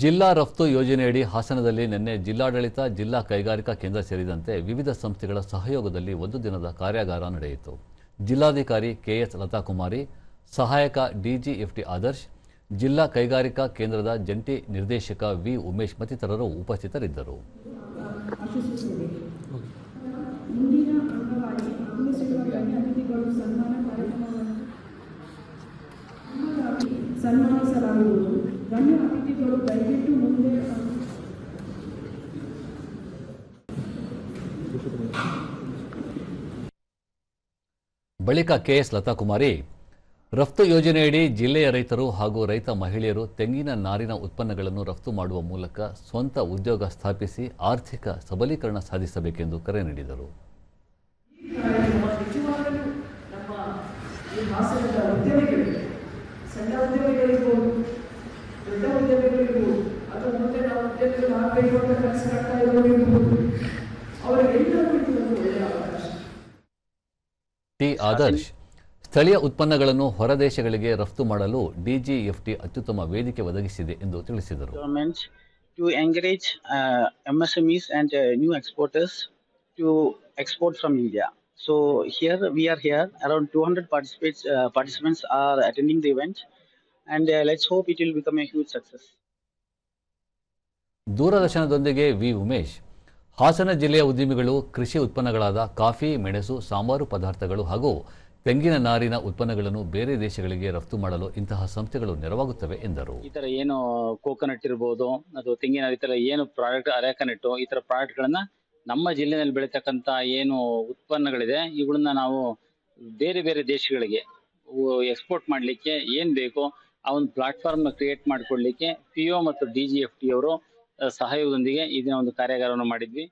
ಜಿಲ್ಲಾ ರಫ್ತು ಯೋಜನೆಯಡಿ ಹಾಸನದಲ್ಲಿ ನಿನ್ನೆ ಜಿಲ್ಲಾಡಳಿತ, ಜಿಲ್ಲಾ ಕೈಗಾರಿಕಾ ಕೇಂದ್ರ ಸೇರಿದಂತೆ ವಿವಿಧ ಸಂಸ್ಥೆಗಳ ಸಹಯೋಗದಲ್ಲಿ ಒಂದು ದಿನದ ಕಾರ್ಯಾಗಾರ ನಡೆಯಿತು. ಜಿಲ್ಲಾಧಿಕಾರಿ ಕೆಎಸ್ ಲತಾಕುಮಾರಿ, ಸಹಾಯಕ ಡಿಜಿಎಫ್ಟಿ ಆದರ್ಶ್, ಜಿಲ್ಲಾ ಕೈಗಾರಿಕಾ ಕೇಂದ್ರದ ಜಂಟಿ ನಿರ್ದೇಶಕ ವಿ ಉಮೇಶ್ ಮತ್ತಿತರರು ಉಪಸ್ಥಿತರಿದ್ದರು. ಬಳಿಕ ಕೆಎಸ್ ಲತಾಕುಮಾರಿ, ರಫ್ತು ಯೋಜನೆಯಡಿ ಜಿಲ್ಲೆಯ ರೈತರು ಹಾಗೂ ರೈತ ಮಹಿಳೆಯರು ತೆಂಗಿನ ನಾರಿನ ಉತ್ಪನ್ನಗಳನ್ನು ರಫ್ತು ಮಾಡುವ ಮೂಲಕ ಸ್ವಂತ ಉದ್ಯೋಗ ಸ್ಥಾಪಿಸಿ ಆರ್ಥಿಕ ಸಬಲೀಕರಣ ಸಾಧಿಸಬೇಕೆಂದು ಕರೆ ನೀಡಿದರು. ಟಿ ಆದರ್ಶ್, ಸ್ಥಳೀಯ ಉತ್ಪನ್ನಗಳನ್ನು ಹೊರದೇಶಗಳಿಗೆ ರಫ್ತು ಮಾಡಲು ಡಿಜಿಎಫ್ಟಿ ಅತ್ಯುತ್ತಮ ವೇದಿಕೆ ಒದಗಿಸಿದೆ ಎಂದು ತಿಳಿಸಿದರು. To encourage MSMEs and new exporters to export from India. So we are here, around 200 participants are attending the event, and let's hope it will become a huge success. ದೂರದರ್ಶನದೊಂದಿಗೆ ವಿ ಉಮೇಶ್, ಹಾಸನ ಜಿಲ್ಲೆಯ ಉದ್ಯಮಿಗಳು ಕೃಷಿ ಉತ್ಪನ್ನಗಳಾದ ಕಾಫಿ, ಮೆಣಸು, ಸಾಂಬಾರು ಪದಾರ್ಥಗಳು ಹಾಗೂ ತೆಂಗಿನ ನಾರಿನ ಉತ್ಪನ್ನಗಳನ್ನು ಬೇರೆ ದೇಶಗಳಿಗೆ ರಫ್ತು ಮಾಡಲು ಇಂತಹ ಸಂಸ್ಥೆಗಳು ನೆರವಾಗುತ್ತವೆ ಎಂದರು. ಈ ತರ ಏನು ಕೋಕೋನಟ್ ಇರಬಹುದು ಅಥವಾ ತೆಂಗಿನ ಈ ತರ ಏನು ಪ್ರಾಡಕ್ಟ್ ಅರೇಕನಟ್ ಈ ತರ ಪ್ರಾಡಕ್ಟ್ ಗಳನ್ನ ನಮ್ಮ ಜಿಲ್ಲೆಯಲ್ಲಿ ಬೆಳೀತಕ್ಕಂತ ಏನು ಉತ್ಪನ್ನಗಳಿದೆ ಇವುಗಳನ್ನ ನಾವು ಬೇರೆ ಬೇರೆ ದೇಶಗಳಿಗೆ ಎಕ್ಸ್ಪೋರ್ಟ್ ಮಾಡ್ಲಿಕ್ಕೆ ಏನ್ ಬೇಕೋ ಆ ಒಂದು ಪ್ಲಾಟ್ಫಾರ್ಮ್ ಕ್ರಿಯೇಟ್ ಮಾಡಿಕೊಡ್ಲಿಕ್ಕೆ ಪಿಒ ಮತ್ತು ಡಿಜಿಎಫ್ಟಿ ಅವರು ಸಹಯೋಗದೊಂದಿಗೆ ಇದನ್ನ ಒಂದು ಕಾರ್ಯಾಗಾರವನ್ನು ಮಾಡಿದ್ವಿ.